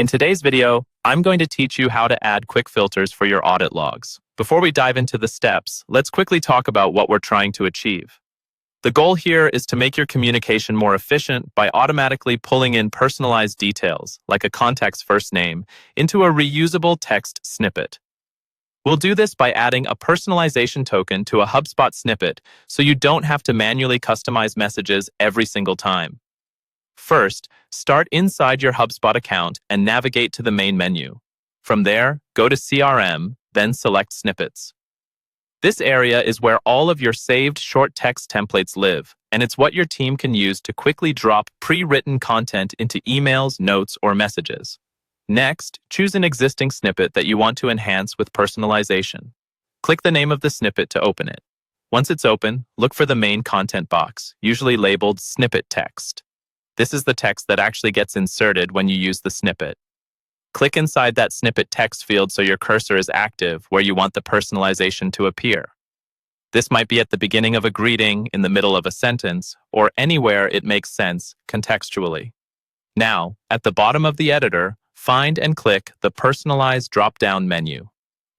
In today's video, I'm going to teach you how to add quick filters for your audit logs. Before we dive into the steps, let's quickly talk about what we're trying to achieve. The goal here is to make your communication more efficient by automatically pulling in personalized details, like a contact's first name, into a reusable text snippet. We'll do this by adding a personalization token to a HubSpot snippet so you don't have to manually customize messages every single time. First, start inside your HubSpot account and navigate to the main menu. From there, go to CRM, then select Snippets. This area is where all of your saved short text templates live, and it's what your team can use to quickly drop pre-written content into emails, notes, or messages. Next, choose an existing snippet that you want to enhance with personalization. Click the name of the snippet to open it. Once it's open, look for the main content box, usually labeled Snippet Text. This is the text that actually gets inserted when you use the snippet. Click inside that snippet text field so your cursor is active where you want the personalization to appear. This might be at the beginning of a greeting, in the middle of a sentence, or anywhere it makes sense contextually. Now, at the bottom of the editor, find and click the Personalize drop-down menu.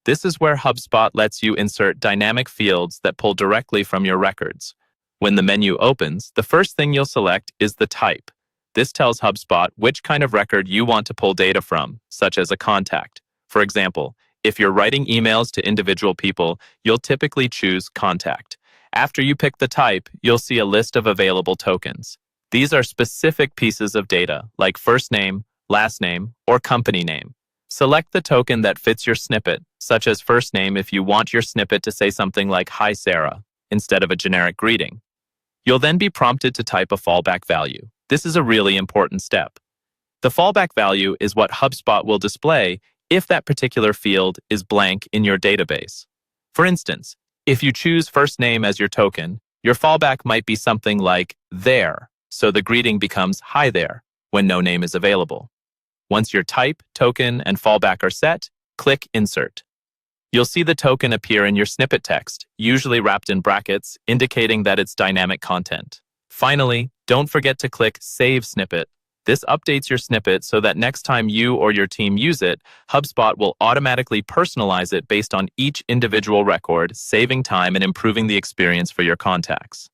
This is where HubSpot lets you insert dynamic fields that pull directly from your records. When the menu opens, the first thing you'll select is the type. This tells HubSpot which kind of record you want to pull data from, such as a contact. For example, if you're writing emails to individual people, you'll typically choose contact. After you pick the type, you'll see a list of available tokens. These are specific pieces of data, like first name, last name, or company name. Select the token that fits your snippet, such as first name if you want your snippet to say something like "Hi Sarah," instead of a generic greeting. You'll then be prompted to type a fallback value. This is a really important step. The fallback value is what HubSpot will display if that particular field is blank in your database. For instance, if you choose first name as your token, your fallback might be something like "there," so the greeting becomes "Hi there" when no name is available. Once your type, token, and fallback are set, click Insert. You'll see the token appear in your snippet text, usually wrapped in brackets, indicating that it's dynamic content. Finally, don't forget to click Save Snippet. This updates your snippet so that next time you or your team use it, HubSpot will automatically personalize it based on each individual record, saving time and improving the experience for your contacts.